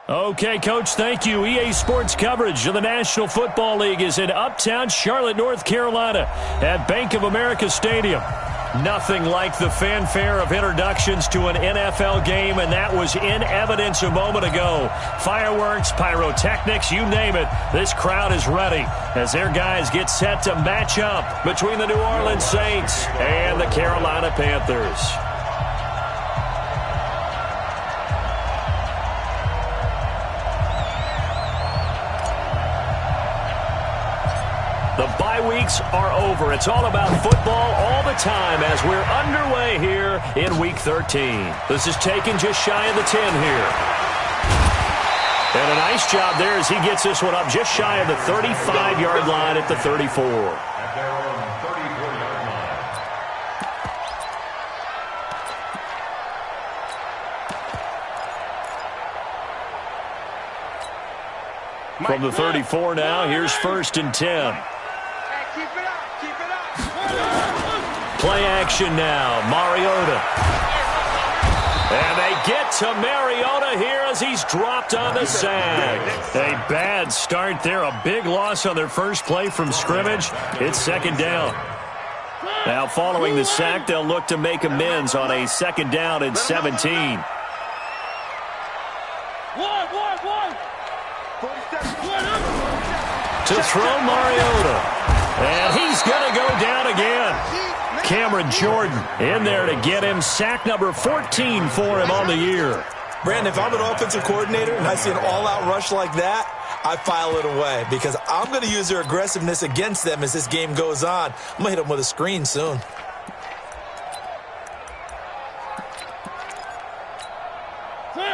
Okay, Coach, thank you. EA Sports coverage of the National Football League is in uptown Charlotte, North Carolina at Bank of America Stadium. Nothing like the fanfare of introductions to an NFL game, and that was in evidence a moment ago. Fireworks, pyrotechnics, you name it. This crowd is ready as their guys get set to match up between the New Orleans Saints and the Carolina Panthers. The bye weeks are over. It's all about football all the time as we're underway here in Week 13. This is taken just shy of the 10 here. And a nice job there as he gets this one up just shy of the 35-yard line at the 34. From the 34 now, here's 1st and 10. Play action now, Mariota. And they get to Mariota here as he's dropped on the sack. A bad start there, a big loss on their first play from scrimmage. It's 2nd down. Now following the sack, they'll look to make amends on a 2nd down and 17. To throw Mariota. And he's going to go down again. Cameron Jordan in there to get him. Sack number 14 for him on the year. Brandon, if I'm an offensive coordinator and I see an all-out rush like that, I file it away because I'm going to use their aggressiveness against them as this game goes on. I'm going to hit them with a screen soon.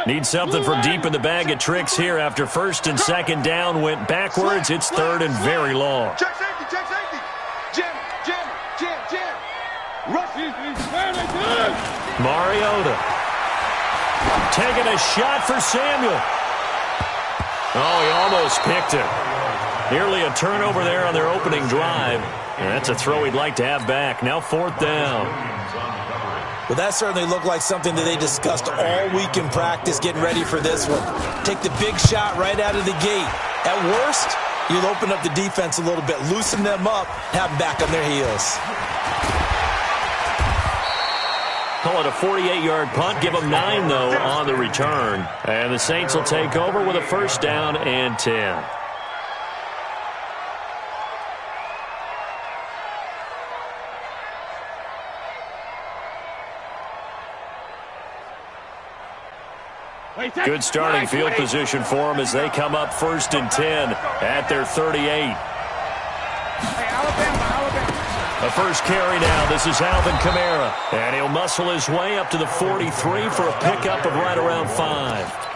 Need something from deep in the bag of tricks here after 1st and 2nd down went backwards. It's 3rd and very long. Check safety, check safety. Jim. Mariota. Taking a shot for Samuel. Oh, he almost picked it. Nearly a turnover there on their opening drive. And that's a throw he'd like to have back. Now 4th down. Well, that certainly looked like something that they discussed all week in practice getting ready for this one. Take the big shot right out of the gate. At worst, you'll open up the defense a little bit, loosen them up, have them back on their heels. Call it a 48-yard punt. Give them 9, though, on the return. And the Saints will take over with a 1st down and 10. Good starting field position for them as they come up 1st and 10 at their 38. The first carry now. This is Alvin Kamara. And he'll muscle his way up to the 43 for a pickup of right around 5.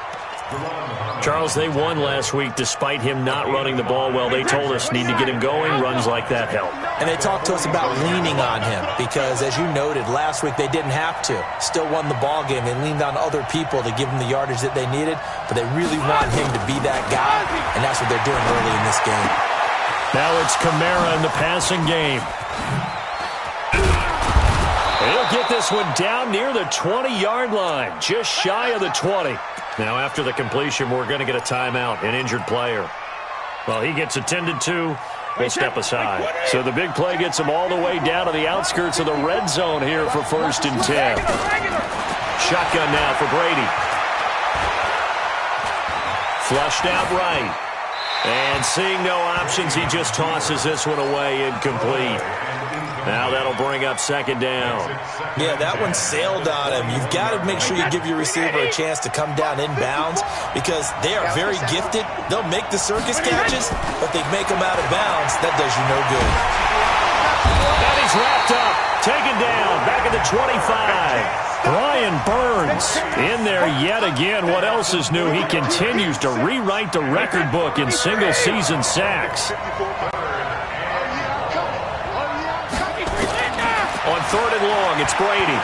Charles, they won last week despite him not running the ball well. They told us need to get him going. Runs like that help. And they talked to us about leaning on him because, as you noted, last week they didn't have to. Still won the ball game. They leaned on other people to give them the yardage that they needed, but they really want him to be that guy, and that's what they're doing early in this game. Now it's Kamara in the passing game. He'll get this one down near the 20-yard line, just shy of the 20. Now, after the completion, we're going to get a timeout, an injured player. Well, he gets attended to. We'll step aside. So the big play gets him all the way down to the outskirts of the red zone here for 1st and 10. Shotgun now for Brady. Flushed out right. And seeing no options, he just tosses this one away incomplete. Now that'll bring up 2nd down. Yeah, that one sailed on him. You've got to make sure you give your receiver a chance to come down inbounds because they are very gifted. They'll make the circus catches, but they make them out of bounds. That does you no good. And he's wrapped up, taken down, back at the 25. Brian Burns in there yet again. What else is new? He continues to rewrite the record book in single-season sacks. On 3rd and long, it's Brady.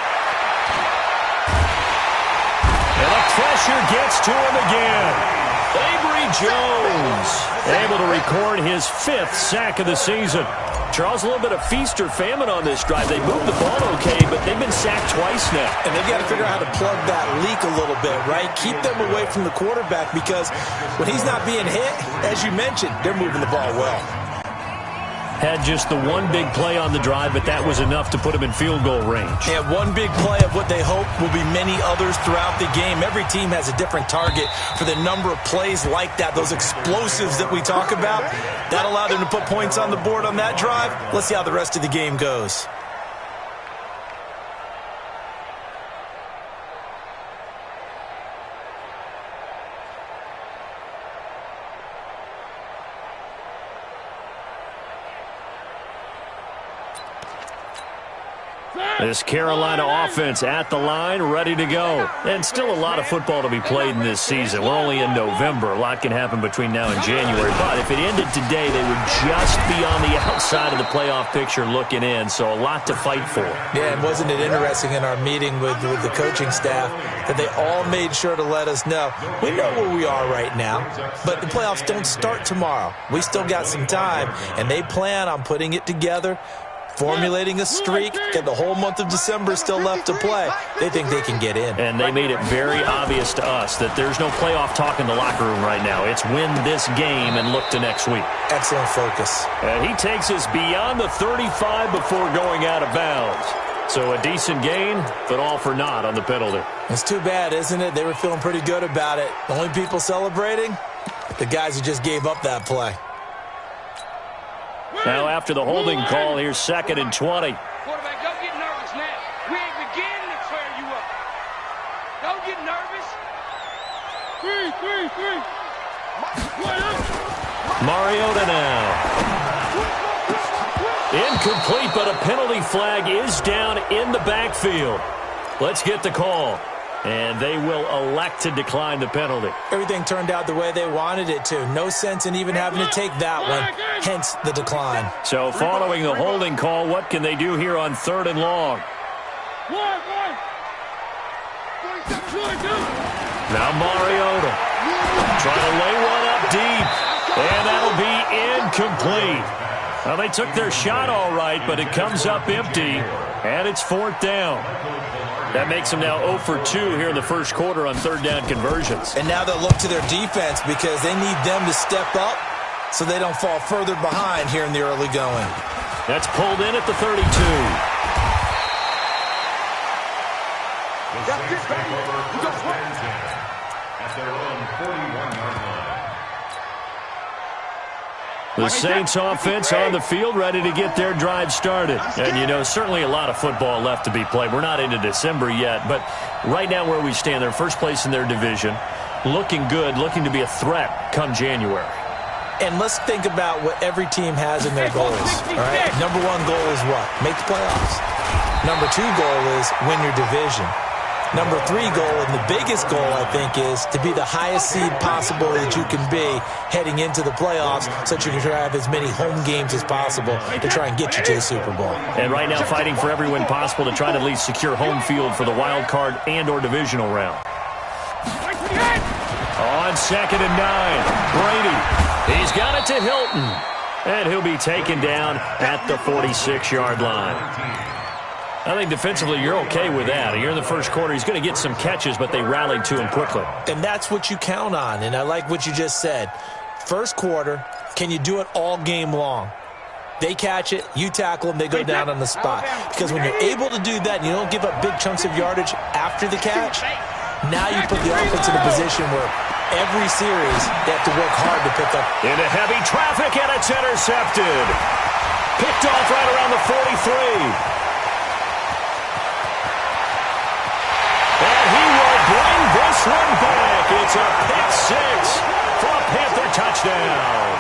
And the pressure gets to him again. Avery Jones able to record his 5th sack of the season. Charles, a little bit of feast or famine on this drive. They moved the ball okay, but they've been sacked twice now. And they've got to figure out how to plug that leak a little bit, right? Keep them away from the quarterback because when he's not being hit, as you mentioned, they're moving the ball well. Had just the one big play on the drive, but that was enough to put him in field goal range. Yeah, one big play of what they hope will be many others throughout the game. Every team has a different target for the number of plays like that, those explosives that we talk about. That allowed them to put points on the board on that drive. Let's see how the rest of the game goes. This Carolina offense at the line, ready to go. And still a lot of football to be played in this season. We're only in November. A lot can happen between now and January. But if it ended today, they would just be on the outside of the playoff picture looking in. So a lot to fight for. Yeah, and wasn't it interesting in our meeting with the coaching staff that they all made sure to let us know, we know where we are right now, but the playoffs don't start tomorrow. We still got some time, and they plan on putting it together, formulating a streak, and the whole month of December still left to play. They think they can get in. And they made it very obvious to us that there's no playoff talk in the locker room right now. It's win this game and look to next week. Excellent focus. And he takes us beyond the 35 before going out of bounds. So a decent gain, but all for naught on the penalty. It's too bad, isn't it? They were feeling pretty good about it. The only people celebrating, the guys who just gave up that play. Now after the holding call, here's 2nd and 20. Quarterback, don't get nervous now. We ain't beginning to clear you up. Don't get nervous. Three. Mariota now. Incomplete, but a penalty flag is down in the backfield. Let's get the call. And they will elect to decline the penalty. Everything turned out the way they wanted it to. No sense in even having to take that one, hence the decline. So following the holding call, what can they do here on 3rd and long? Now Mariota trying to lay one up deep, and that'll be incomplete. Well, they took their shot all right, but it comes up empty, and it's 4th down. That makes them now 0 for 2 here in the first quarter on 3rd down conversions. And now they'll look to their defense because they need them to step up so they don't fall further behind here in the early going. That's pulled in at the 32. The Saints offense on the field ready to get their drive started. And, you know, certainly a lot of football left to be played. We're not into December yet, but right now where we stand, they're first place in their division, looking good, looking to be a threat come January. And let's think about what every team has in their goals. All right? Number 1 goal is what? Make the playoffs. Number 2 goal is win your division. Number 3 goal, and the biggest goal, I think, is to be the highest seed possible that you can be heading into the playoffs so that you can try to have as many home games as possible to try and get you to the Super Bowl. And right now fighting for every win possible to try to at least secure home field for the wild card and or divisional round. On 2nd and 9, Brady. He's got it to Hilton. And he'll be taken down at the 46-yard line. I think defensively you're okay with that. Here in the first quarter, he's going to get some catches, but they rallied to him quickly. And that's what you count on, and I like what you just said. First quarter, can you do it all game long? They catch it, you tackle them, they go down on the spot. Because when you're able to do that and you don't give up big chunks of yardage after the catch, now you put the offense in a position where every series they have to work hard to pick up. Into heavy traffic, and it's intercepted. Picked off right around the 43. And he will bring this one back. It's a pick 6 for a Panther touchdown.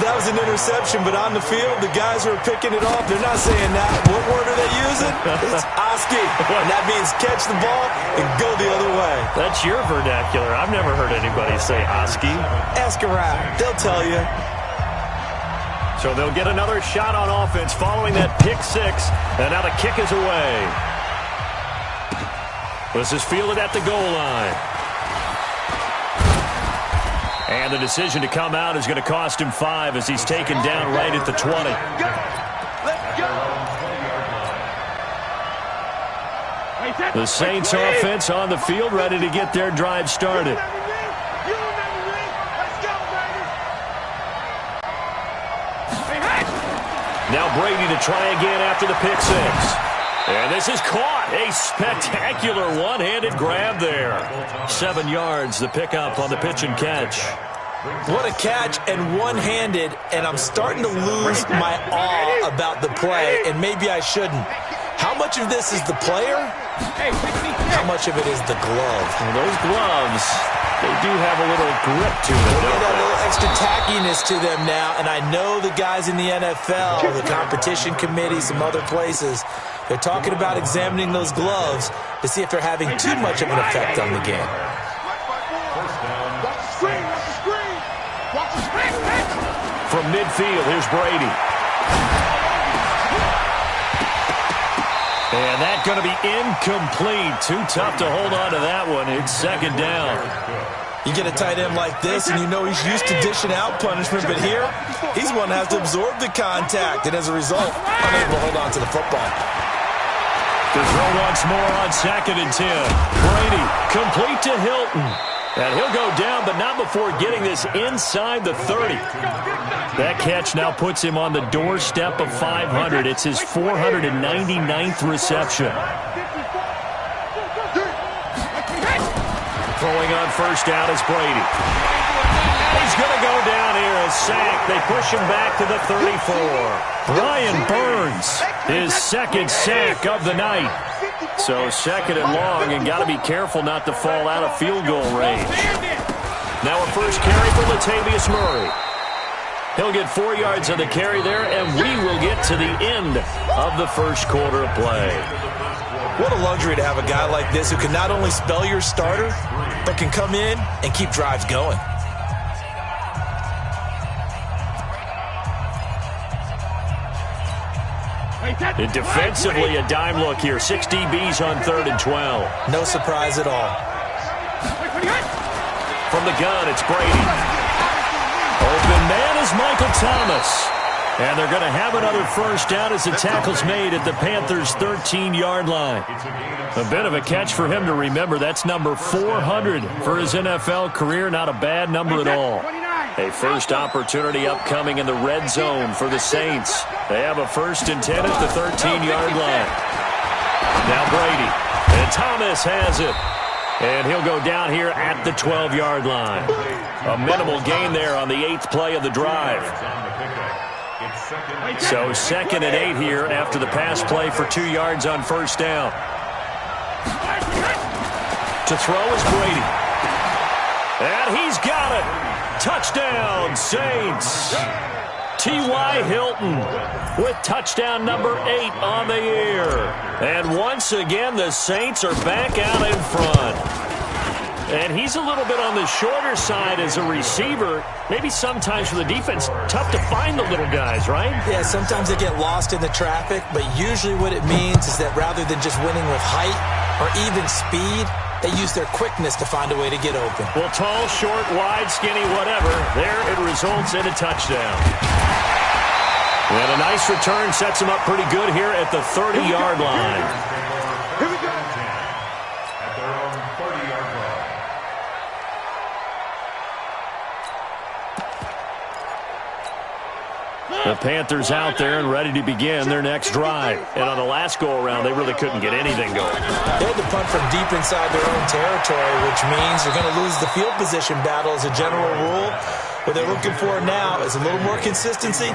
That was an interception, but on the field, the guys who are picking it off, they're not saying that. What word are they using? It's Oski. And that means catch the ball and go the other way. That's your vernacular. I've never heard anybody say Oski. Ask around. They'll tell you. So they'll get another shot on offense following that pick 6. And now the kick is away. This is fielded at the goal line. And the decision to come out is going to cost him 5 as he's taken down right at the 20. The Saints offense on the field, ready to get their drive started. Now Brady to try again after the pick 6. And this is caught. A spectacular one-handed grab there. 7 yards, the pickup on the pitch and catch. What a catch, and one-handed, and I'm starting to lose my awe about the play, and maybe I shouldn't. How much of this is the player? How much of it is the glove? Well, those gloves, they do have a little grip to them. They got a little extra tackiness to them now, and I know the guys in the NFL, the competition committee, some other places, they're talking about examining those gloves to see if they're having too much of an effect on the game. From midfield, here's Brady. And that's going to be incomplete. Too tough to hold on to that one. It's second down. You get a tight end like this, and you know he's used to dishing out punishment, but here, he's one that has to absorb the contact, and as a result, unable to hold on to the football. To throw once more on 2nd and 10. Brady, complete to Hilton. And he'll go down, but not before getting this inside the 30. That catch now puts him on the doorstep of 500. It's his 499th reception. Throwing on first down is Brady. He's going to go down here, a sack. They push him back to the 34. Brian Burns, his 2nd sack of the night. So 2nd and long, and got to be careful not to fall out of field goal range. Now a first carry for Latavius Murray. He'll get 4 yards on the carry there, and we will get to the end of the first quarter of play. What a luxury to have a guy like this who can not only spell your starter, but can come in and keep drives going. And defensively, a dime look here. 6 DBs on 3rd and 12. No surprise at all. From the gun, it's Brady. Open man is Michael Thomas. And they're going to have another first down as the tackle's made at the Panthers' 13-yard line. A bit of a catch for him to remember. That's number 400 for his NFL career. Not a bad number at all. A first opportunity upcoming in the red zone for the Saints. They have a 1st and 10 at the 13-yard line. Now Brady. And Thomas has it. And he'll go down here at the 12-yard line. A minimal gain there on the 8th play of the drive. So 2nd and 8 here after the pass play for 2 yards on first down. To throw is Brady. And he's got it. Touchdown, Saints. T.Y. Hilton with touchdown number 8 on the year. And once again, the Saints are back out in front. And he's a little bit on the shorter side as a receiver. Maybe sometimes for the defense, tough to find the little guys, right? Yeah, sometimes they get lost in the traffic, but usually what it means is that rather than just winning with height or even speed, they use their quickness to find a way to get open. Well, tall, short, wide, skinny, whatever, there it results in a touchdown. And a nice return sets him up pretty good here at the 30-yard line. Here we go. At their own 30-yard line. The Panthers out there and ready to begin their next drive. And on the last go-around, they really couldn't get anything going. They had to punt from deep inside their own territory, which means they're going to lose the field position battle as a general rule. What they're looking for now is a little more consistency,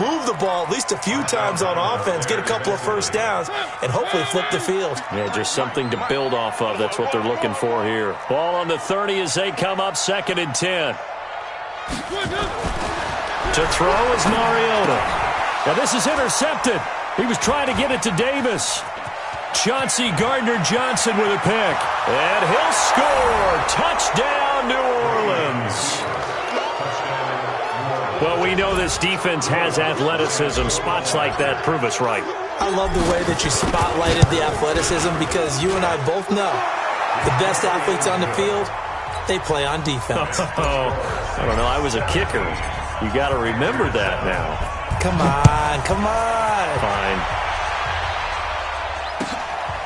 move the ball at least a few times on offense, get a couple of first downs, and hopefully flip the field. Yeah, just something to build off of. That's what they're looking for here. Ball on the 30 as they come up 2nd and 10. To throw is Mariota. Now this is intercepted. He was trying to get it to Davis. Chauncey Gardner-Johnson with a pick. And he'll score. Touchdown, New Orleans. Well, we know this defense has athleticism. Spots like that prove us right. I love the way that you spotlighted the athleticism because you and I both know the best athletes on the field, they play on defense. I don't know. I was a kicker. You got to remember that now. Come on, come on. Fine.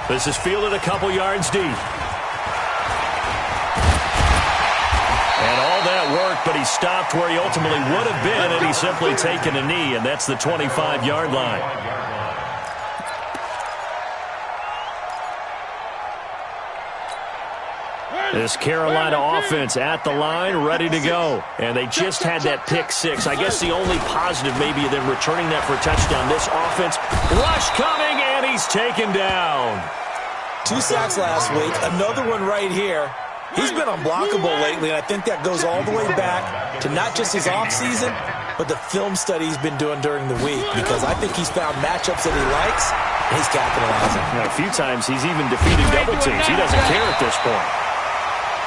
This is fielded a couple yards deep. And all that work, but he stopped where he ultimately would have been, and he's simply taken a knee, and that's the 25-yard line. This Carolina offense at the line, ready to go. And they just had that pick six. I guess the only positive maybe of them returning that for a touchdown. This offense, rush coming, and he's taken down. 2 sacks last week, another one right here. He's been unblockable lately, and I think that goes all the way back to not just his offseason, but the film study he's been doing during the week, because I think he's found matchups that he likes, and he's capitalizing. Now, a few times he's even defeated double teams. He doesn't care at this point.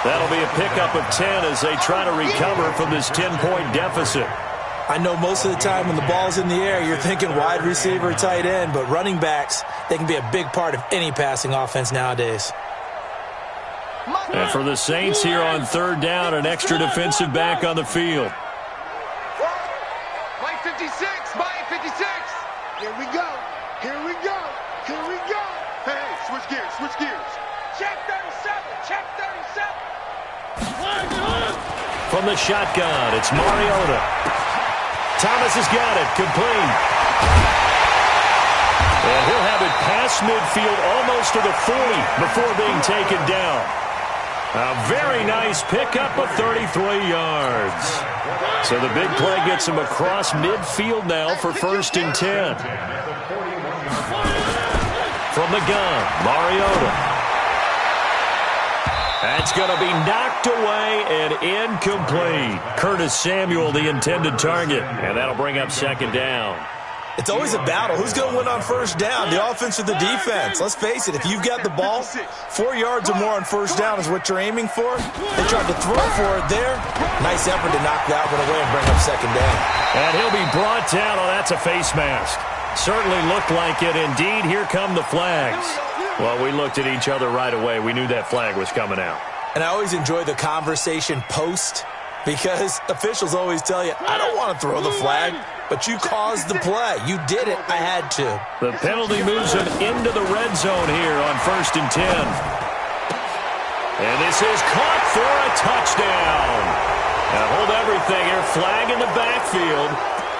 That'll be a pickup of 10 as they try to recover from this 10-point deficit. I know most of the time when the ball's in the air, you're thinking wide receiver, tight end, but running backs, they can be a big part of any passing offense nowadays. And for the Saints here on third down, an extra defensive back on the field. Mike 56, Mike 56. Here we go, here we go, here we go. Hey, switch gears, switch gears. Check 37, check 37. From the shotgun, it's Mariota. Thomas has got it, complete. And he'll have it past midfield almost to the 40 before being taken down. A very nice pickup of 33 yards. So the big play gets him across midfield now for 1st and 10. From the gun, Mariota. That's going to be knocked away and incomplete. Curtis Samuel, the intended target. And that'll bring up 2nd down. It's always a battle. Who's going to win on 1st down, the offense or the defense? Let's face it, if you've got the ball, 4 yards or more on 1st down is what you're aiming for. They tried to throw for it there. Nice effort to knock that one away and bring up 2nd down. And he'll be brought down. Oh, that's a face mask. Certainly looked like it. Indeed, here come the flags. Well, we looked at each other right away. We knew that flag was coming out. And I always enjoy the conversation post, because officials always tell you, I don't want to throw the flag, but you caused the play. You did it. I had to. The penalty moves him into the red zone here on 1st and 10. And this is caught for a touchdown. Now hold everything here. Flag in the backfield.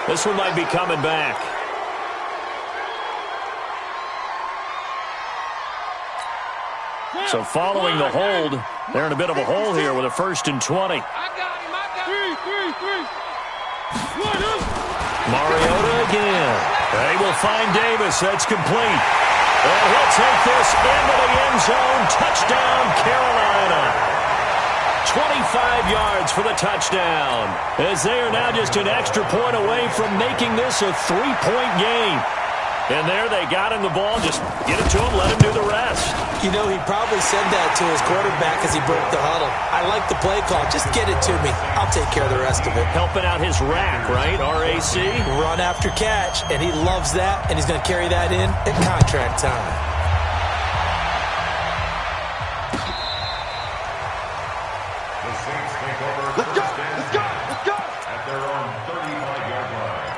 This one might be coming back. So following the hold, they're in a bit of a hole here with a 1st and 20. I got him, I got him. 3. Mariota again. They will find Davis. That's complete. And he'll take this into the end zone. Touchdown, Carolina. 25 yards for the touchdown, as they are now just an extra point away from making this a 3-point game. And there they got him the ball. Just get it to him, let him do the rest. You know, he probably said that to his quarterback as he broke the huddle. I like the play call. Just get it to me. I'll take care of the rest of it. Helping out his rack, right? RAC. Run after catch, and he loves that, and he's going to carry that in at contract time. The Saints take over. Let's go, let's go, let's go. At their own 35-yard line.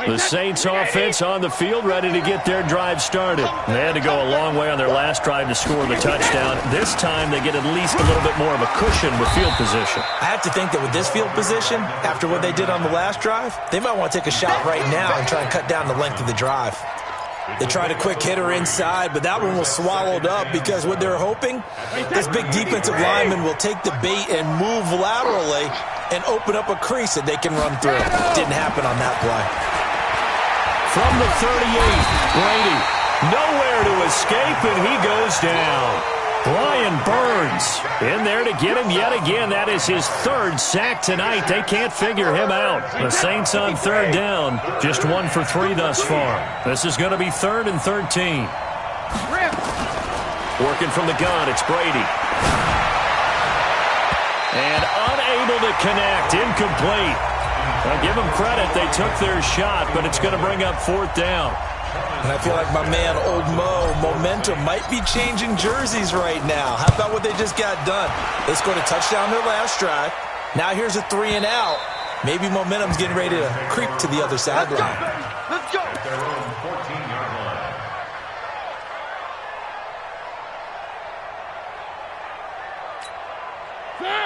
The Saints offense on the field, ready to get their drive started. They had to go a long way on their last drive to score the touchdown. This time they get at least a little bit more of a cushion with field position. I have to think that with this field position, after what they did on the last drive, they might want to take a shot right now and try and cut down the length of the drive. They tried a quick hitter inside, but that one was swallowed up because what they're hoping, this big defensive lineman will take the bait and move laterally and open up a crease that they can run through. Didn't happen on that play. From the 38, Brady, nowhere to escape, and he goes down. Brian Burns in there to get him yet again. That is his 3rd sack tonight. They can't figure him out. The Saints on 3rd down, just 1 for 3 thus far. This is going to be 3rd and 13. Working from the gun, it's Brady. And unable to connect, incomplete. Now give them credit, they took their shot, but it's going to bring up 4th down. And I feel like my man, Old Mo, momentum momentum. Might be changing jerseys right now. How about what they just got done? They scored a touchdown their last drive. Now here's a 3 and out. Maybe momentum's getting ready to creep to the other sideline. Let's go. At their own 14-yard line.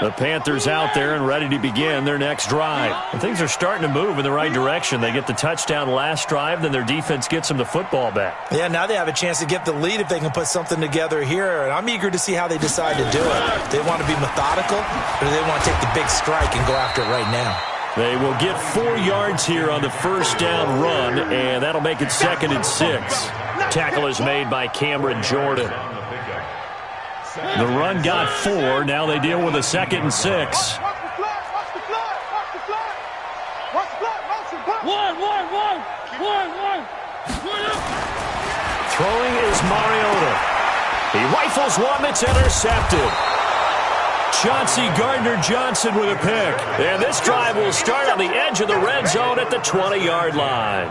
The Panthers out there and ready to begin their next drive. And things are starting to move in the right direction. They get the touchdown last drive, then their defense gets them the football back. Yeah, now they have a chance to get the lead if they can put something together here. And I'm eager to see how they decide to do it. They want to be methodical, or do they want to take the big strike and go after it right now? They will get 4 yards here on the first down run, and that'll make it 2nd and 6. Tackle is made by Cameron Jordan. The run got 4. Now they deal with a 2nd and 6. Watch the flag. Watch the flag. Watch the flag. Watch the flag. Motion. One. Throwing is Mariota. He rifles one that's intercepted. Chauncey Gardner-Johnson with a pick. And this drive will start on the edge of the red zone at the 20-yard line.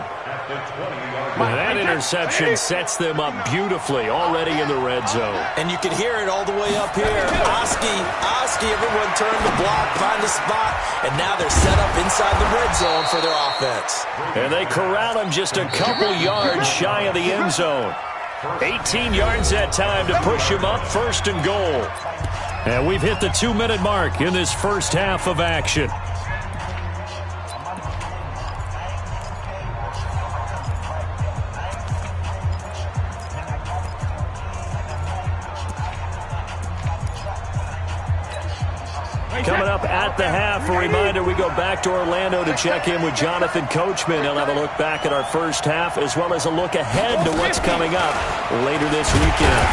That interception sets them up beautifully already in the red zone. And you can hear it all the way up here. Oski, everyone turned the block, find a spot, and now they're set up inside the red zone for their offense. And they corral him just a couple yards shy of the end zone. 18 yards that time to push him up, 1st and goal. And we've hit the 2-minute mark in this first half of action. Coming up at the half, a reminder, we go back to Orlando to check in with Jonathan Coachman. He'll have a look back at our first half as well as a look ahead to what's coming up later this weekend.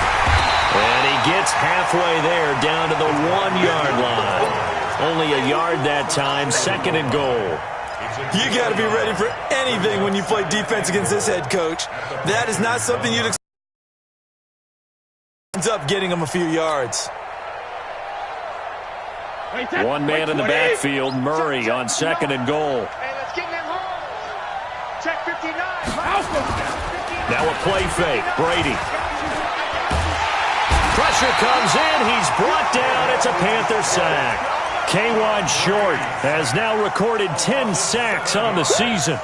And he gets halfway there down to the 1-yard line. Only a yard that time, 2nd and goal. You got to be ready for anything when you play defense against this head coach. That is not something you'd expect. Ends up getting him a few yards. One man in the backfield, Murray on 2nd and goal. Hey, let's get them home. Check 59. Now a play fake, Brady. Pressure comes in, he's brought down, it's a Panther sack. K'Wan Short has now recorded 10 sacks on the season.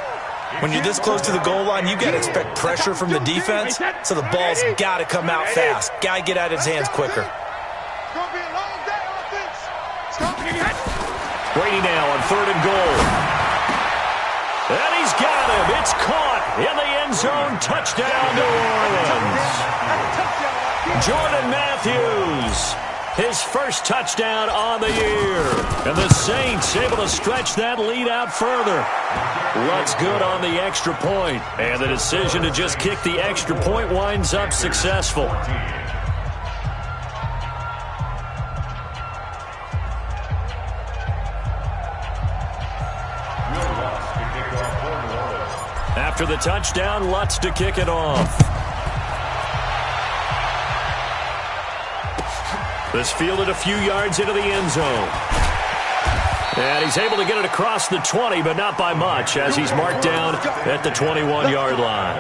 When you're this close to the goal line, you got to expect pressure from the defense, so the ball's got to come out fast. Got to get out of his hands quicker. It's going to be a long day, offense. Brady now on 3rd and goal. And he's got him. It's caught in the end zone. Touchdown, New Orleans. Jordan Matthews, his first touchdown on the year. And the Saints able to stretch that lead out further. Lutz good on the extra point. And the decision to just kick the extra point winds up successful. After the touchdown, Lutz to kick it off. This fielded a few yards into the end zone. And he's able to get it across the 20, but not by much, as he's marked down at the 21-yard line.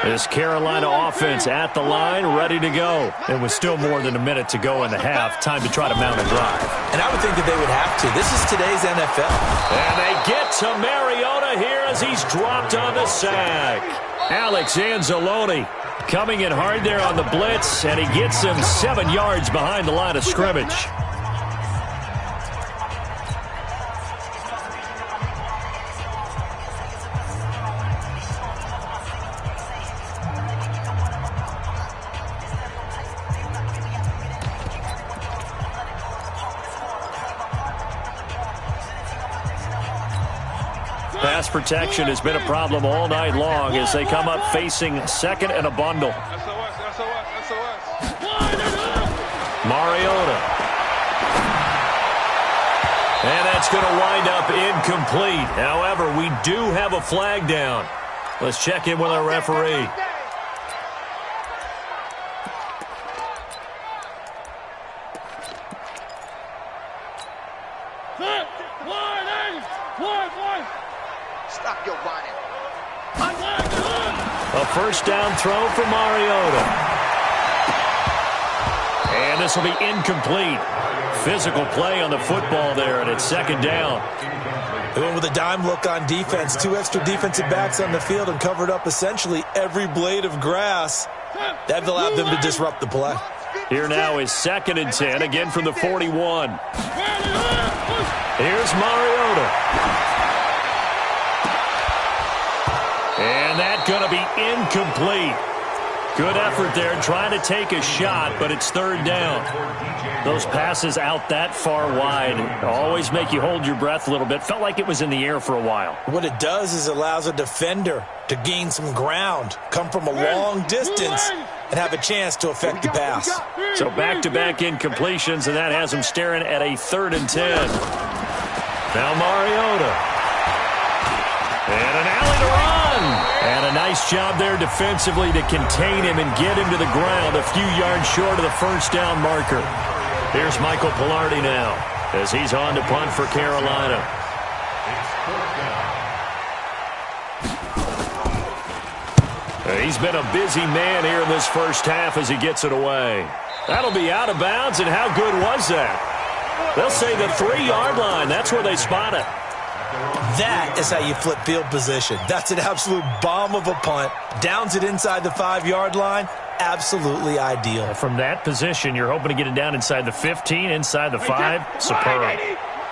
This Carolina offense at the line, ready to go. And with still more than a minute to go in the half, time to try to mount a drive. And I would think that they would have to. This is today's NFL. And they get to Mariota here as he's dropped on the sack. Alex Anzalone coming in hard there on the blitz, and he gets him 7 yards behind the line of scrimmage. Pass protection has been a problem all night long as they come up facing 2nd and a bundle. Mariota. And that's going to wind up incomplete. However, we do have a flag down. Let's check in with our referee. Stop your whining. A first down throw for Mariota. And this will be incomplete. Physical play on the football there, and it's second down. They went with a dime look on defense. 2 extra defensive backs on the field and covered up essentially every blade of grass. That allowed them to disrupt the play. Here now is 2nd and 10, again from the 41. Here's Mariota. And that's going to be incomplete. Good effort there, trying to take a shot, but it's 3rd down. Those passes out that far wide always make you hold your breath a little bit. Felt like it was in the air for a while. What it does is it allows a defender to gain some ground, come from a long distance, and have a chance to affect the pass. So back-to-back incompletions, and that has him staring at a 3rd and 10. Now Mariota. And an alley to run. And a nice job there defensively to contain him and get him to the ground a few yards short of the first down marker. Here's Michael Pilardi now as he's on to punt for Carolina. He's been a busy man here in this first half as he gets it away. That'll be out of bounds, and how good was that? They'll say the 3-yard line. That's where they spot it. That is how you flip field position. That's an absolute bomb of a punt. Downs it inside the 5-yard line. Absolutely ideal. From that position, you're hoping to get it down inside the 15, inside the 5. Superb.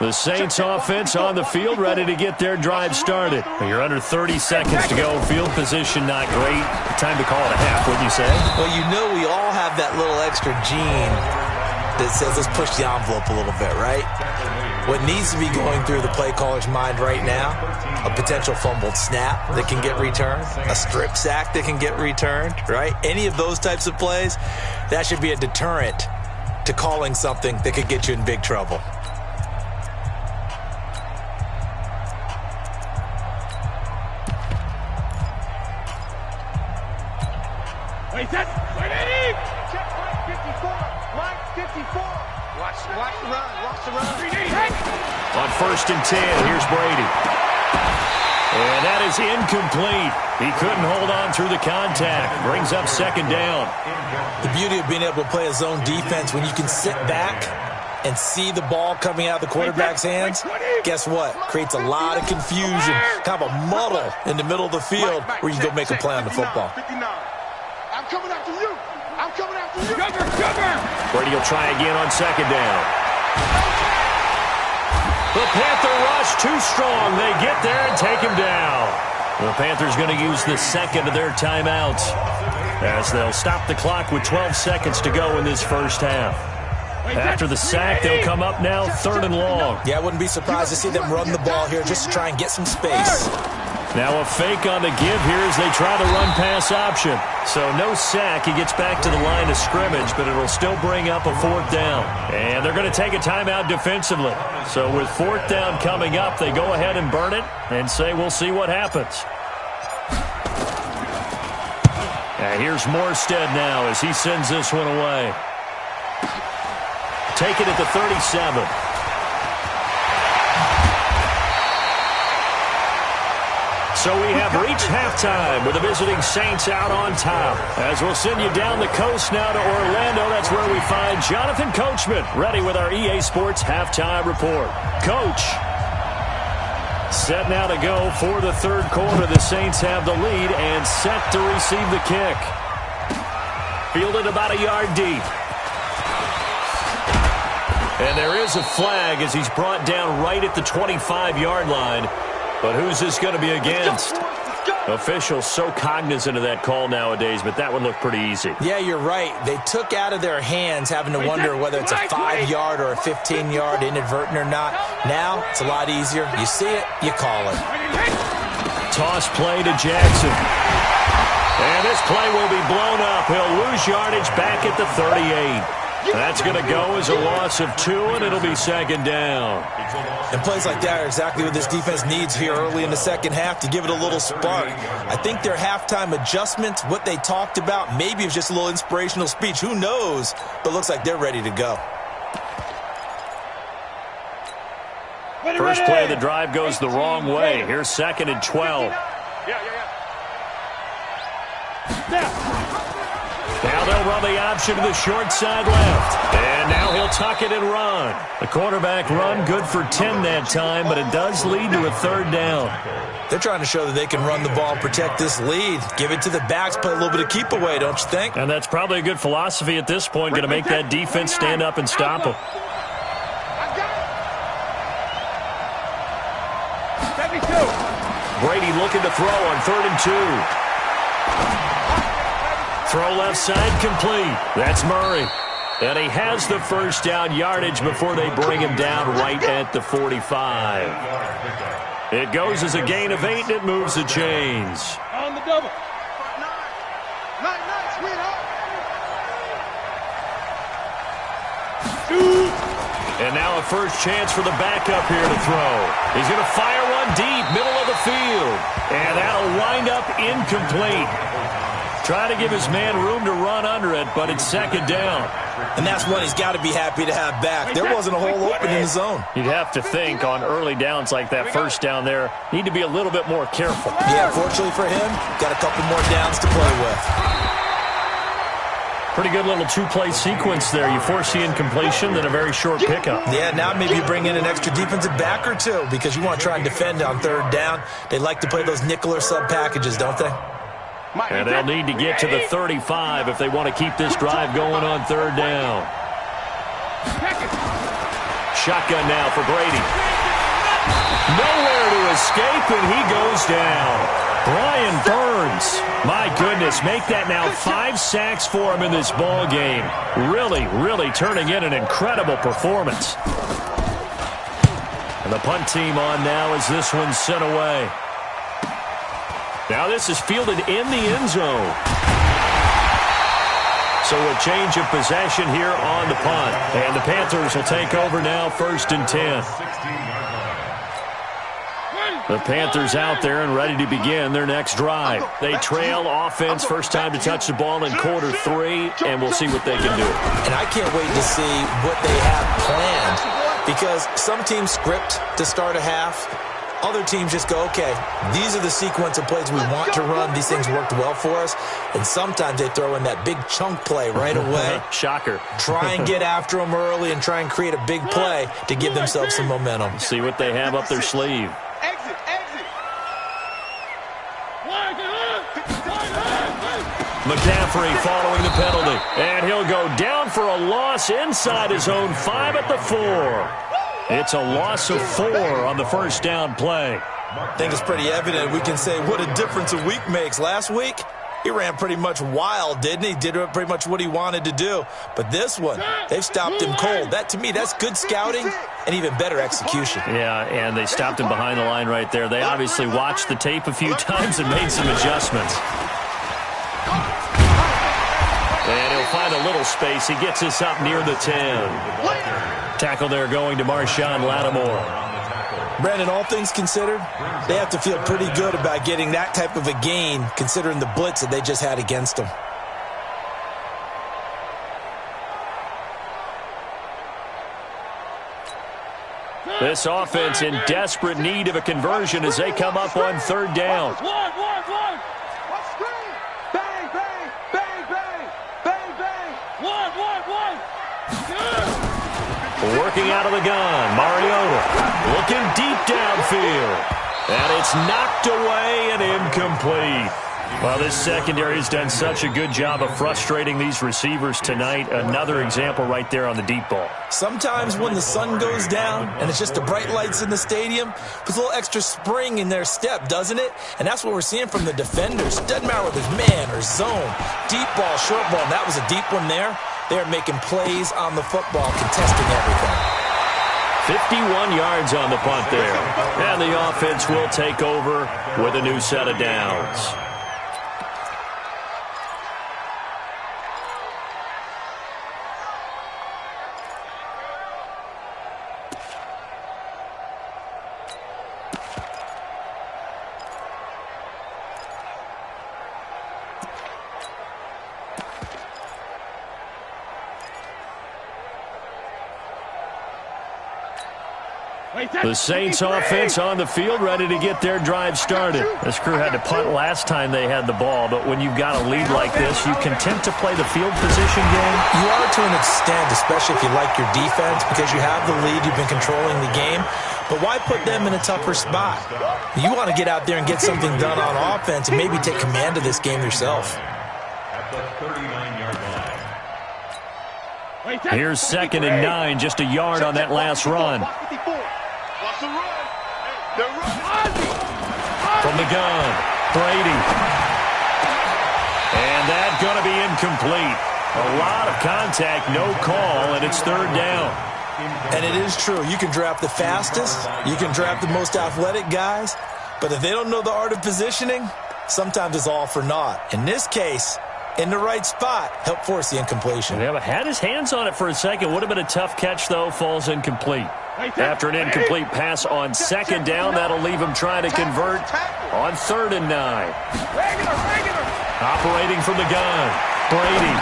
The Saints offense on the field, ready to get their drive started. You're under 30 seconds to go. Field position not great. Time to call it a half, wouldn't you say? Well, you know we all have that little extra gene that says let's push the envelope a little bit, right? What needs to be going through the play caller's mind right now, a potential fumbled snap that can get returned, a strip sack that can get returned, right? Any of those types of plays, that should be a deterrent to calling something that could get you in big trouble. On 1st and 10, here's Brady. And that is incomplete. He couldn't hold on through the contact. Brings up 2nd down. The beauty of being able to play a zone defense when you can sit back and see the ball coming out of the quarterback's hands, guess what? Creates a lot of confusion, kind of a muddle in the middle of the field where you go make a play on the football. I'm coming after you. I'm coming after you. Brady will try again on 2nd down. The Panther rush too strong. They get there and take him down. The Panthers going to use the 2nd of their timeouts as they'll stop the clock with 12 seconds to go in this first half. After the sack, they'll come up now 3rd and long. Yeah, I wouldn't be surprised to see them run the ball here just to try and get some space. Now a fake on the give here as they try the run-pass option. So no sack. He gets back to the line of scrimmage, but it'll still bring up a 4th down. And they're going to take a timeout defensively. So with 4th down coming up, they go ahead and burn it and say we'll see what happens. And here's Morstead now as he sends this one away. Take it at the 37. So we have reached halftime with the visiting Saints out on top. As we'll send you down the coast now to Orlando, that's where we find Jonathan Coachman, ready with our EA Sports Halftime Report. Coach, set now to go for the 3rd quarter. The Saints have the lead and set to receive the kick. Fielded about a yard deep. And there is a flag as he's brought down right at the 25-yard line. But who's this going to be against? Officials so cognizant of that call nowadays, but that would look pretty easy. Yeah, you're right. They took out of their hands having to wonder whether it's a 5-yard or a 15-yard inadvertent or not. Now, it's a lot easier. You see it, you call it. Toss play to Jackson. And this play will be blown up. He'll lose yardage back at the 38. That's going to go as a loss of 2, and it'll be 2nd down. And plays like that are exactly what this defense needs here early in the second half to give it a little spark. I think their halftime adjustment, what they talked about, maybe it was just a little inspirational speech. Who knows? But it looks like they're ready to go. First play of the drive goes the wrong way. Here's 2nd and 12. Now they'll run the option to the short side left. And now he'll tuck it and run. The quarterback run good for 10 that time, but it does lead to a third down. They're trying to show that they can run the ball and protect this lead. Give it to the backs, play a little bit of keep away, don't you think? And that's probably a good philosophy at this point, going to make that defense stand up and stop them. Brady looking to throw on 3rd and 2. Throw left side complete. That's Murray. And he has the first down yardage before they bring him down right at the 45. It goes as a gain of 8, and it moves the chains. On the double. Night, sweetheart. And now a first chance for the backup here to throw. He's going to fire one deep, middle of the field. And that'll wind up incomplete. Trying to give his man room to run under it, but it's 2nd down. And that's one he's got to be happy to have back. There wasn't a hole open in the zone. You'd have to think on early downs like that first down there, need to be a little bit more careful. Yeah, fortunately for him, got a couple more downs to play with. Pretty good little 2-play sequence there. You force the incompletion, then a very short pickup. Yeah, now maybe you bring in an extra defensive back or two because you want to try and defend on 3rd down. They like to play those nickel or sub packages, don't they? And they'll need to get to the 35 if they want to keep this drive going on 3rd down. Shotgun now for Brady. Nowhere to escape, and he goes down. Brian Burns, my goodness, make that now 5 sacks for him in this ball game. Really turning in an incredible performance. And the punt team on now as this one's sent away. Now this is fielded in the end zone. So a change of possession here on the punt. And the Panthers will take over now 1st and 10. The Panthers out there and ready to begin their next drive. They trail offense, first time to touch the ball in quarter 3, and we'll see what they can do. And I can't wait to see what they have planned because some teams script to start a half. Other teams just go, okay, these are the sequence of plays we want to run. These things worked well for us. And sometimes they throw in that big chunk play right away. Shocker. Try and get after them early and try and create a big play to give themselves some momentum. See what they have up their sleeve. Exit. McCaffrey following the penalty. And he'll go down for a loss inside his own 5 at the 4. It's a loss of 4 on the first down play. I think it's pretty evident. We can say what a difference a week makes. Last week, he ran pretty much wild, didn't he? Did pretty much what he wanted to do. But this one, they've stopped him cold. That, to me, that's good scouting and even better execution. Yeah, and they stopped him behind the line right there. They obviously watched the tape a few times and made some adjustments. And he'll find a little space. He gets us up near the 10. Tackle there going to Marshawn Lattimore. Brandon, all things considered, they have to feel pretty good about getting that type of a gain considering the blitz that they just had against them. This offense in desperate need of a conversion as they come up on 3rd down. Working out of the gun, Mariota looking deep downfield. And it's knocked away and incomplete. Well, this secondary has done such a good job of frustrating these receivers tonight. Another example right there on the deep ball. Sometimes when the sun goes down and it's just the bright lights in the stadium, there's a little extra spring in their step, doesn't it? And that's what we're seeing from the defenders. Doesn't matter whether it's man or zone. Deep ball, short ball, and that was a deep one there. They're making plays on the football, contesting everything. 51 yards on the punt there. And the offense will take over with a new set of downs. The Saints offense on the field, ready to get their drive started. This crew had to punt last time they had the ball, but when you've got a lead like this, you content to play the field position game? You are to an extent, especially if you like your defense, because you have the lead, you've been controlling the game. But why put them in a tougher spot? You want to get out there and get something done on offense and maybe take command of this game yourself. At the 39-yard line. Here's 2nd and 9, just a yard on that last run. From the gun, Brady. And that's going to be incomplete. A lot of contact, no call, and it's 3rd down. And it is true. You can draft the fastest, you can draft the most athletic guys, but if they don't know the art of positioning, sometimes it's all for naught. In this case, in the right spot, help force the incompletion. Yeah, but had his hands on it for a second. Would have been a tough catch, though. Falls incomplete. After an incomplete pass on 2nd down, that'll leave him trying to convert on 3rd and 9. Operating from the gun, Brady.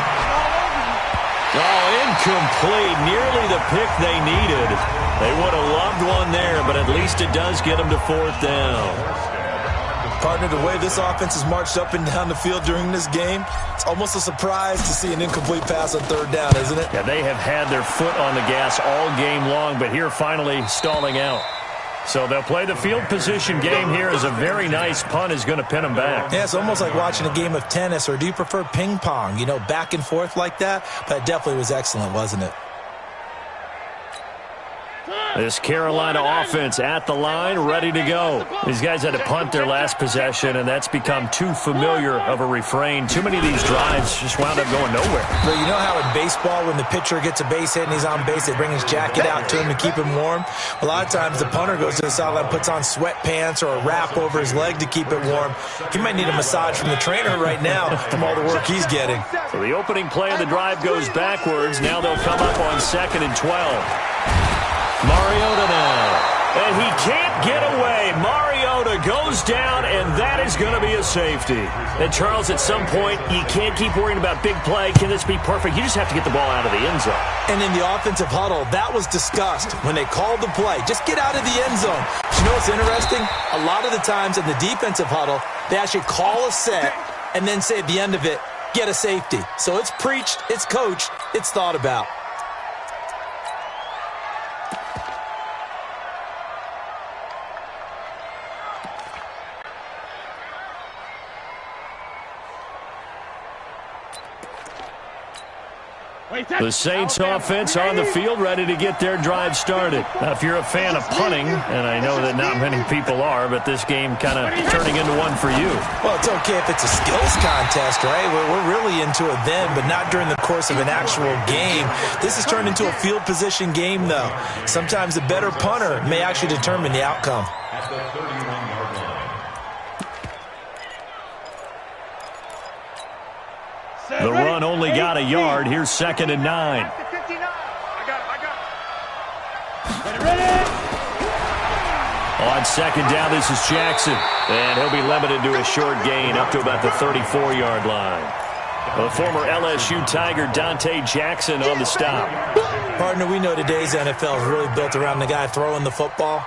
Oh, incomplete. Nearly the pick they needed. They would have loved one there, but at least it does get them to 4th down. Partner, the way this offense has marched up and down the field during this game, it's almost a surprise to see an incomplete pass on 3rd down, isn't it? Yeah, they have had their foot on the gas all game long, but here finally stalling out. So they'll play the field position game here as a very nice punt is going to pin them back. Yeah, it's almost like watching a game of tennis, or do you prefer ping pong? You know, back and forth like that? But it definitely was excellent, wasn't it? This Carolina offense at the line, ready to go. These guys had to punt their last possession, and that's become too familiar of a refrain. Too many of these drives just wound up going nowhere. But you know how in baseball, when the pitcher gets a base hit and he's on base, they bring his jacket out to him to keep him warm? A lot of times the punter goes to the sideline, puts on sweatpants or a wrap over his leg to keep it warm. He might need a massage from the trainer right now from all the work he's getting. So the opening play of the drive goes backwards. Now they'll come up on 2nd and 12. Mariota now, and he can't get away. Mariota goes down, and that is going to be a safety. And, Charles, at some point, you can't keep worrying about big play. Can this be perfect? You just have to get the ball out of the end zone. And in the offensive huddle, that was discussed when they called the play. Just get out of the end zone. But you know what's interesting? A lot of the times in the defensive huddle, they actually call a set and then say at the end of it, get a safety. So it's preached, it's coached, it's thought about. The Saints offense on the field, ready to get their drive started. Now, if you're a fan of punting, and I know that not many people are, but this game kind of turning into one for you. Well, it's okay if it's a skills contest, right? We're really into it then, but not during the course of an actual game. This has turned into a field position game, though. Sometimes the better punter may actually determine the outcome. At the 31-yard line. The run only got a yard. Here's 2nd and 9. I got it. On 2nd down, this is Jackson. And he'll be limited to a short gain up to about the 34-yard line. The former LSU Tiger Dante Jackson on the stop. Partner, we know today's NFL is really built around the guy throwing the football.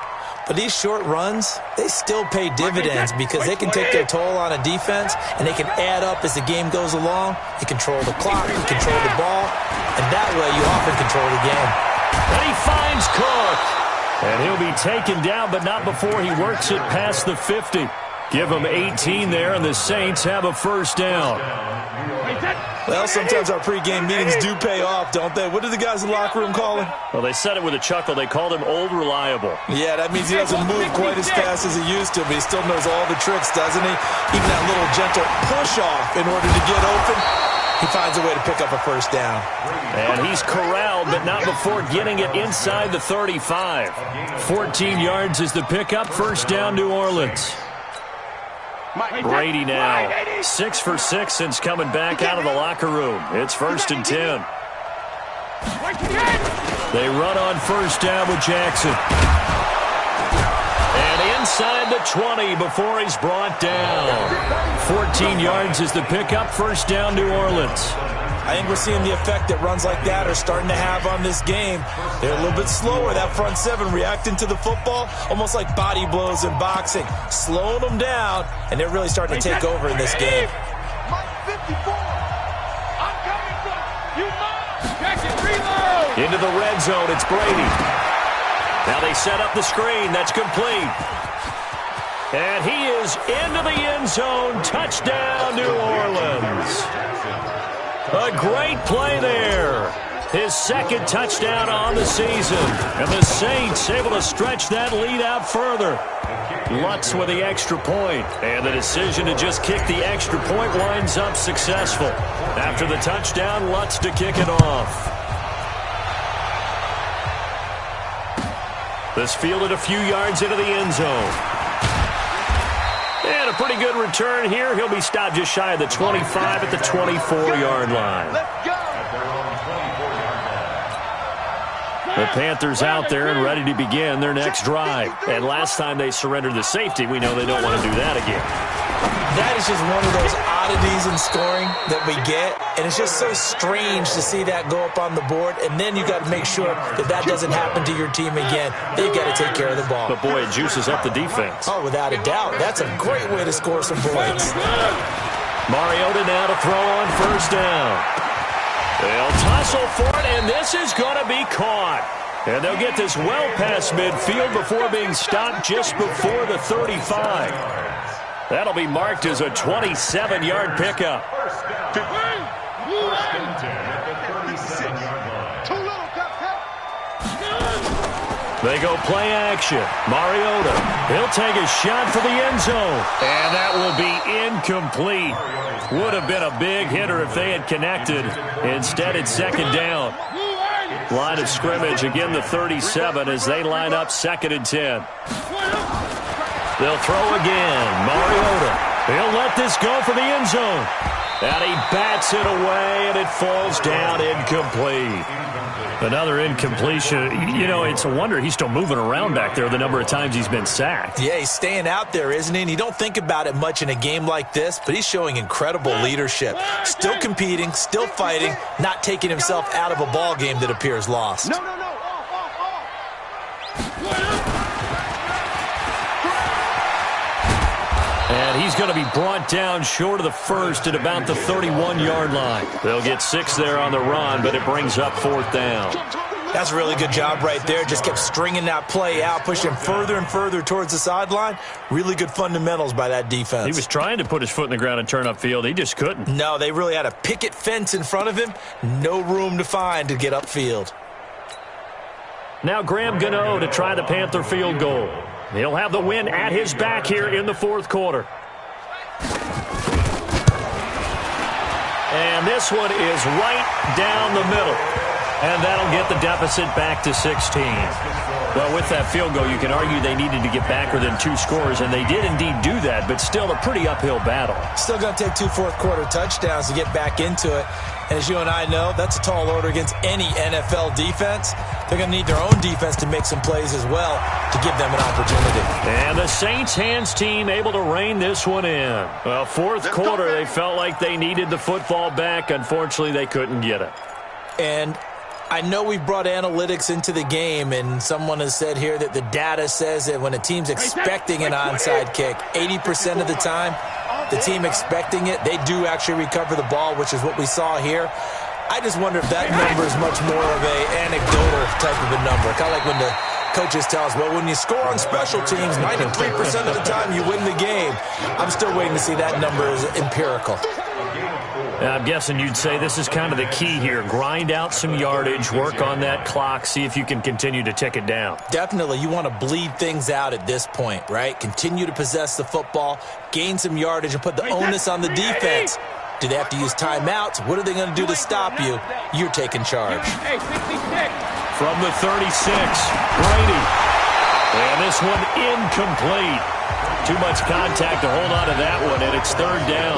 But these short runs, they still pay dividends because they can take their toll on a defense and they can add up as the game goes along. You control the clock, you control the ball, and that way you often control the game. And he finds Cook. And he'll be taken down, but not before he works it past the 50. Give him 18 there, and the Saints have a 1st down. Well, sometimes our pregame meetings do pay off, don't they? What do the guys in the locker room call him? Well, they said it with a chuckle. They called him Old Reliable. Yeah, that means he doesn't move quite as fast as he used to, but he still knows all the tricks, doesn't he? Even that little gentle push-off in order to get open, he finds a way to pick up a 1st down. And he's corralled, but not before getting it inside the 35. 14 yards is the pickup. 1st down, New Orleans. Brady now, 6 for 6 since coming back out of the locker room. It's 1st and 10. They run on 1st down with Jackson. And inside the 20 before he's brought down. 14 yards is the pickup. 1st down, New Orleans. I think we're seeing the effect that runs like that are starting to have on this game. They're a little bit slower, that front seven, reacting to the football, almost like body blows in boxing, slowing them down, and they're really starting to take over in this game. Into the red zone, it's Brady. Now they set up the screen. That's complete. And he is into the end zone. Touchdown, New Orleans. A great play there. His second touchdown on the season. And the Saints able to stretch that lead out further. Lutz with the extra point. And the decision to just kick the extra point winds up successful. After the touchdown, Lutz to kick it off. This fielded a few yards into the end zone. And a pretty good return here. He'll be stopped just shy of the 25 at the 24-yard line. Let's go. The Panthers out there and ready to begin their next drive. And last time they surrendered the safety, we know they don't want to do that again. That is just one of those oddities in scoring that we get, and it's just so strange to see that go up on the board, and then you got to make sure that that doesn't happen to your team again. They've got to take care of the ball. But, boy, it juices up the defense. Oh, without a doubt. That's a great way to score some points. Mariota now to throw on first down. They'll tussle for it, and this is going to be caught. And they'll get this well past midfield before being stopped just before the 35. That'll be marked as a 27-yard pickup. They go play action. Mariota, he'll take a shot for the end zone. And that will be incomplete. Would have been a big hitter if they had connected. Instead, it's second down. Line of scrimmage, again the 37 as they line up 2nd and 10. They'll throw again. Mariota. He'll let this go for the end zone. And he bats it away, and it falls down incomplete. Another incompletion. You know, it's a wonder he's still moving around back there the number of times he's been sacked. Yeah, he's staying out there, isn't he? And you don't think about it much in a game like this, but he's showing incredible leadership. Still competing, still fighting, not taking himself out of a ball game that appears lost. No. And he's going to be brought down short of the first at about the 31-yard line. They'll get 6 there on the run, but it brings up 4th down. That's a really good job right there. Just kept stringing that play out, pushing further and further towards the sideline. Really good fundamentals by that defense. He was trying to put his foot in the ground and turn upfield. He just couldn't. No, they really had a picket fence in front of him. No room to find to get upfield. Now Graham Gano to try the Panther field goal. He'll have the win at his back here in the 4th quarter. And this one is right down the middle. And that'll get the deficit back to 16. Well, with that field goal, you can argue they needed to get back within 2 scores, and they did indeed do that, but still a pretty uphill battle. Still going to take 2 fourth-quarter touchdowns to get back into it. And as you and I know, that's a tall order against any NFL defense. They're going to need their own defense to make some plays as well to give them an opportunity. And the Saints hands team able to rein this one in. Well, 4th quarter, they felt like they needed the football back. Unfortunately, they couldn't get it. And I know we've brought analytics into the game, and someone has said here that the data says that when a team's expecting an onside kick, 80% of the time, the team expecting it, they do actually recover the ball, which is what we saw here. I just wonder if that number is much more of an anecdotal type of a number. Kind of like when the coaches tell us, well, when you score on special teams, 93% of the time you win the game. I'm still waiting to see that number is empirical. I'm guessing you'd say this is kind of the key here. Grind out some yardage, work on that clock, see if you can continue to tick it down. Definitely. You want to bleed things out at this point, right? Continue to possess the football, gain some yardage, and put the onus on the defense. Do they have to use timeouts? What are they going to do to stop you? You're taking charge. From the 36, Brady. And this one incomplete. Too much contact to hold on to that one, and it's 3rd down.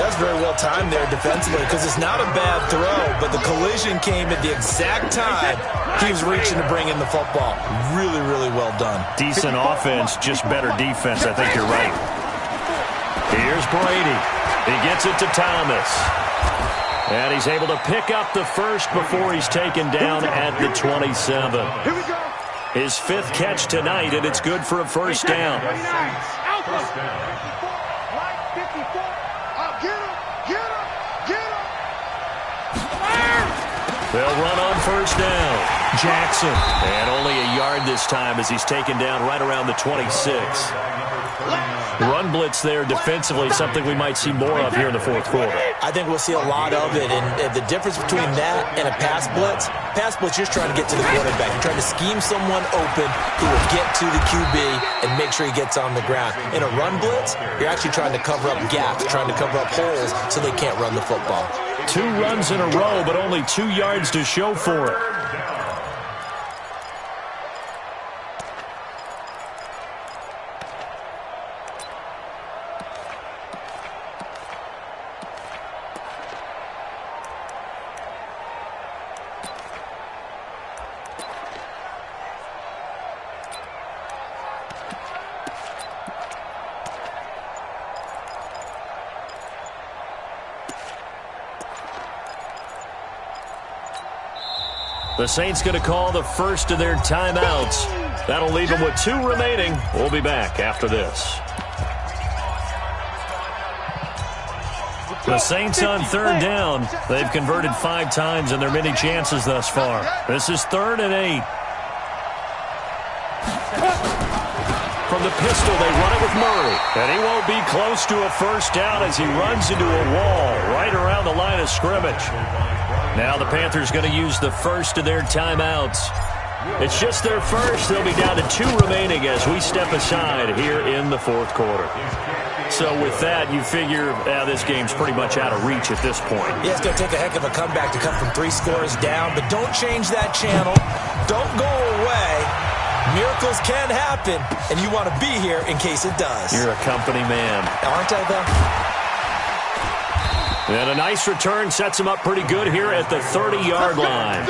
That's very well timed there defensively because it's not a bad throw, but the collision came at the exact time he was reaching to bring in the football. Really, really well done. Decent offense, just better defense. I think you're right. Here's Brady. He gets it to Thomas. And he's able to pick up the first before he's taken down at the 27. Here we go. His fifth catch tonight, and it's good for a first down. First down. 54. Get him. They'll run on first down. Jackson. And only a yard this time as he's taken down right around the 26. Run blitz there defensively, something we might see more of here in the fourth quarter. I think we'll see a lot of it, and the difference between that and a pass blitz, you're just trying to get to the quarterback. You're trying to scheme someone open who will get to the QB and make sure he gets on the ground. In a run blitz, you're actually trying to cover up gaps, trying to cover up holes so they can't run the football. 2 runs in a row, but only 2 yards to show for it. The Saints going to call the first of their timeouts. That'll leave them with 2 remaining. We'll be back after this. The Saints on third down. They've converted 5 times in their many chances thus far. This is 3rd and 8. From the pistol, they run it with Murray. And he won't be close to a first down as he runs into a wall right around the line of scrimmage. Now the Panthers going to use the first of their timeouts. It's just their first. They'll be down to 2 remaining as we step aside here in the fourth quarter. So with that, you figure this game's pretty much out of reach at this point. Yeah, it's going to take a heck of a comeback to come from 3 scores down, but don't change that channel. Don't go away. Miracles can happen, and you want to be here in case it does. You're a company man. Aren't I, though? And a nice return sets him up pretty good here at the 30-yard line.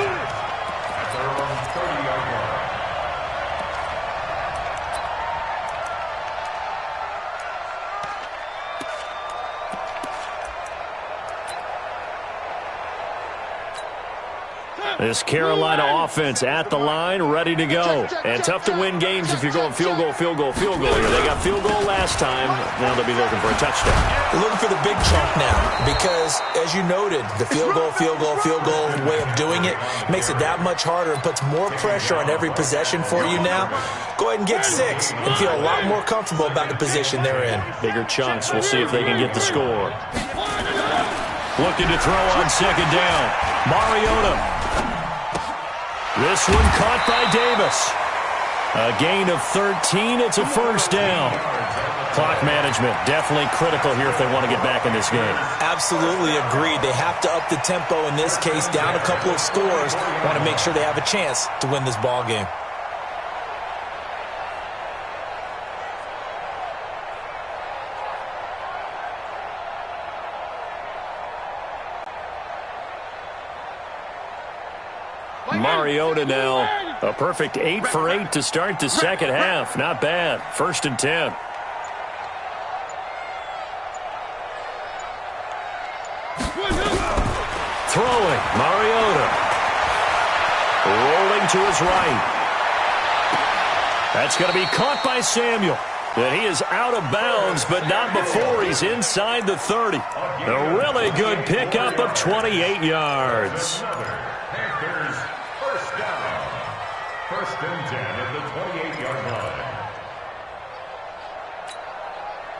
This Carolina offense at the line, ready to go. And tough to win games if you're going field goal here. They got field goal last time. Now they'll be looking for a touchdown. They're looking for the big chunk now because, as you noted, the field goal way of doing it makes it that much harder and puts more pressure on every possession for you now. Go ahead and get 6 and feel a lot more comfortable about the position they're in. Bigger chunks. We'll see if they can get the score. Looking to throw on second down. Mariota. This one caught by Davis. A gain of 13. It's a first down. Clock management definitely critical here if they want to get back in this game. Absolutely agreed. They have to up the tempo in this case, down a couple of scores. Want to make sure they have a chance to win this ball game. Mariota now, a perfect 8 for 8 to start the second half. Not bad. 1st and 10. Throwing, Mariota. Rolling to his right. That's going to be caught by Samuel. And he is out of bounds, but not before he's inside the 30. A really good pickup of 28 yards. First and 10 at the 28-yard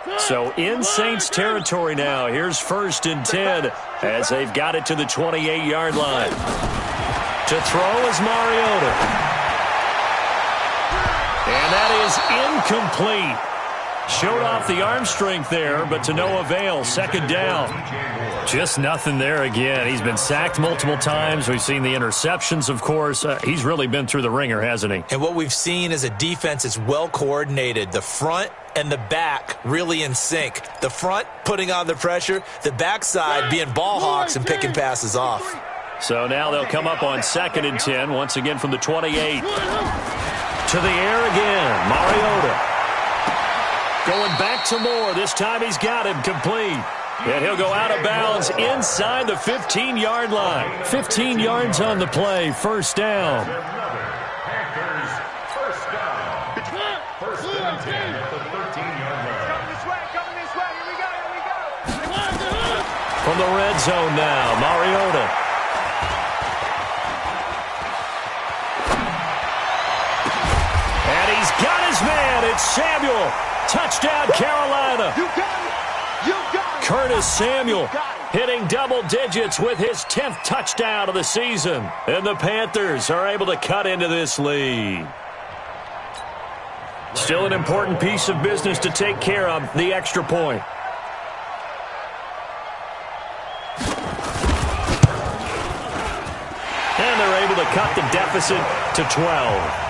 line. So in Saints territory now. Here's 1st and 10 as they've got it to the 28-yard line. To throw is Mariota. And that is incomplete. Showed off the arm strength there, but to no avail. 2nd down. Just nothing there again. He's been sacked multiple times. We've seen the interceptions, of course. He's really been through the ringer, hasn't he? And what we've seen is a defense that's well coordinated. The front and the back really in sync. The front putting on the pressure, the backside being ball hawks and picking passes off. So now they'll come up on 2nd and 10, once again from the 28. To the air again, Mariota. Going back to Moore. This time he's got him complete. And he'll go out of bounds inside the 15-yard line. 15 yards on the play, first down. Panthers, first down. First and 10 at the 13-yard line. Coming this way. Here we go. From the red zone now, Mariota. And he's got his man. It's Samuel. Touchdown, Carolina. You got it. You got it. Curtis Samuel hitting double digits with his 10th touchdown of the season. And the Panthers are able to cut into this lead. Still an important piece of business to take care of, the extra point. And they're able to cut the deficit to 12.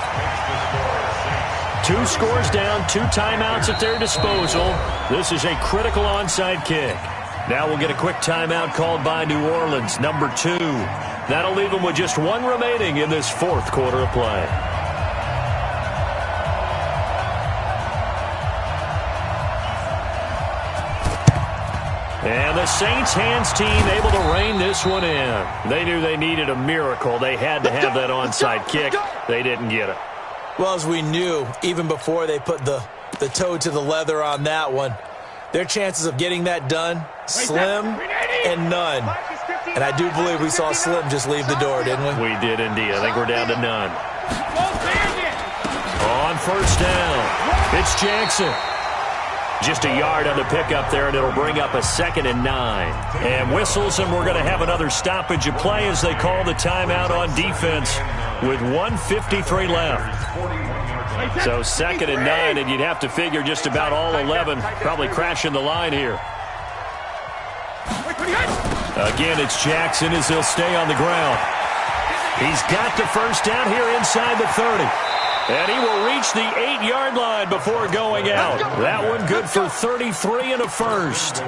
2 scores down, 2 timeouts at their disposal. This is a critical onside kick. Now we'll get a quick timeout called by New Orleans, number 2. That'll leave them with just 1 remaining in this 4th quarter of play. And the Saints hands team able to rein this one in. They knew they needed a miracle. They had to have that onside kick. They didn't get it. Well, as we knew, even before they put the toe to the leather on that one, their chances of getting that done, slim and none. And I do believe we saw Slim just leave the door, didn't we? We did indeed. I think we're down to none. On first down, it's Jackson. Just a yard on the pickup there, and it'll bring up a 2nd and 9. And whistles, and we're going to have another stoppage of play as they call the timeout on defense with 1:53 left. So 2nd and 9, and you'd have to figure just about all 11 probably crashing the line here. Again, it's Jackson as he'll stay on the ground. He's got the first down here inside the 30. And he will reach the 8-yard line before going out. That one good for 33 and a first.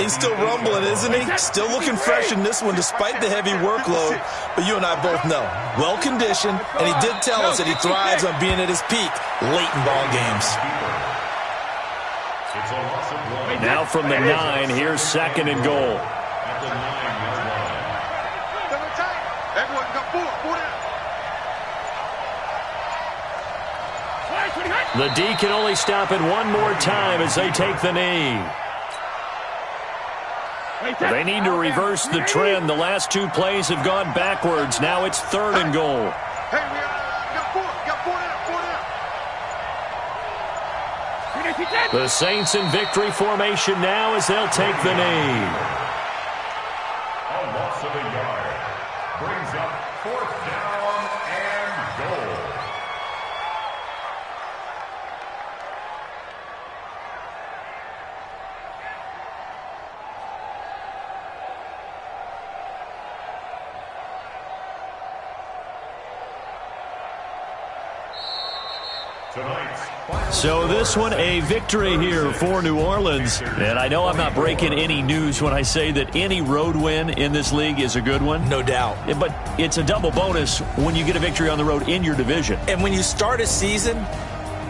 He's still rumbling, isn't he? Still looking fresh in this one despite the heavy workload. But you and I both know, well-conditioned, and he did tell us that he thrives on being at his peak late in ball games. Now from the 9, here's 2nd and goal. Everyone got 4 down. The D can only stop it one more time as they take the knee. They need to reverse the trend. The last 2 plays have gone backwards. Now it's 3rd and goal. Hey, we got 4 down. The Saints in victory formation now as they'll take the knee. A loss of a yard brings up 4th down and goal. So this one, a victory here for New Orleans. And I know I'm not breaking any news when I say that any road win in this league is a good one. No doubt. But it's a double bonus when you get a victory on the road in your division. And when you start a season,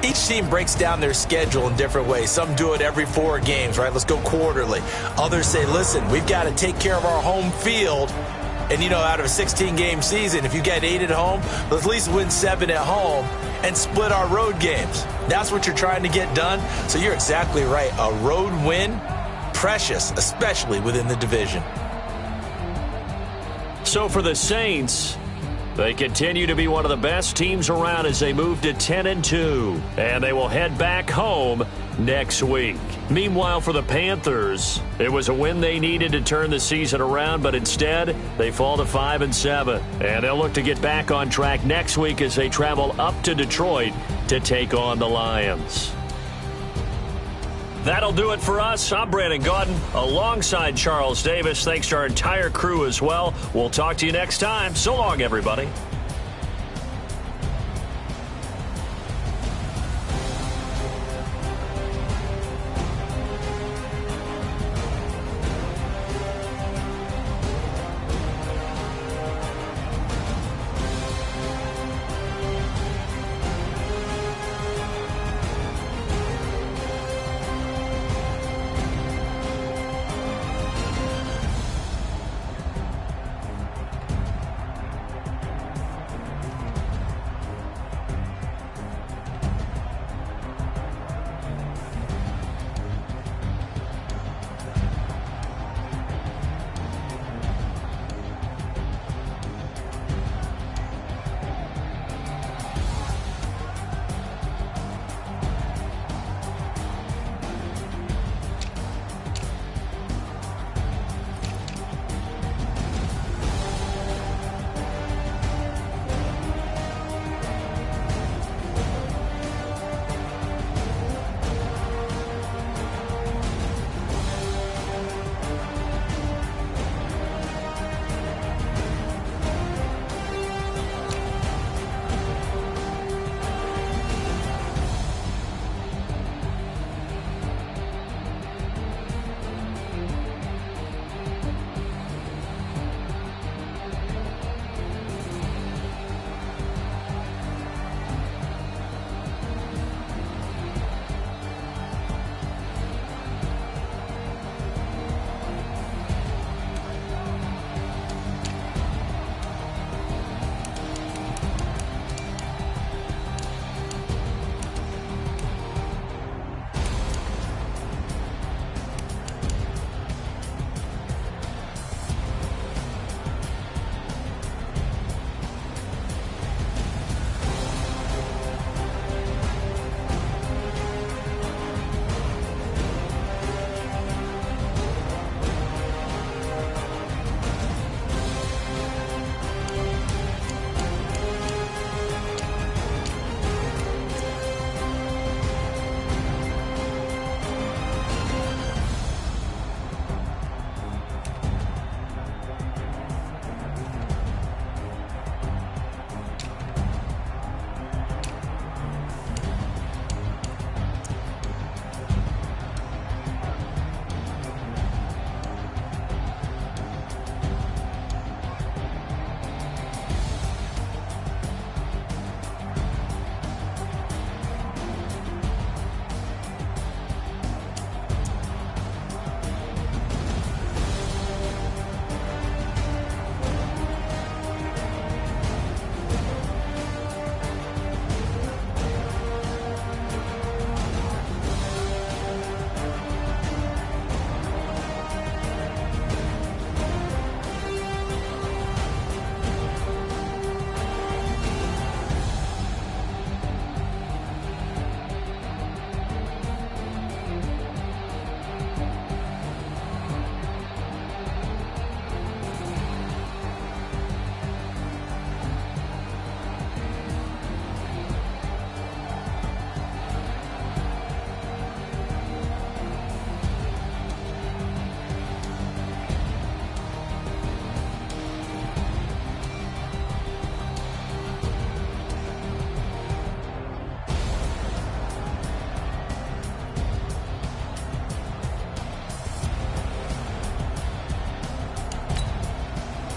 each team breaks down their schedule in different ways. Some do it every 4 games, right? Let's go quarterly. Others say, listen, we've got to take care of our home field. And, you know, out of a 16-game season, if you get 8 at home, let's at least win 7 at home and split our road games. That's what you're trying to get done. So you're exactly right. A road win, precious, especially within the division. So for the Saints, they continue to be one of the best teams around as they move to 10-2. And they will head back home next week. Meanwhile, for the Panthers, it was a win they needed to turn the season around, but instead, they fall to 5-7. And they'll look to get back on track next week as they travel up to Detroit to take on the Lions. That'll do it for us. I'm Brandon Gaudin alongside Charles Davis. Thanks to our entire crew as well. We'll talk to you next time. So long, everybody.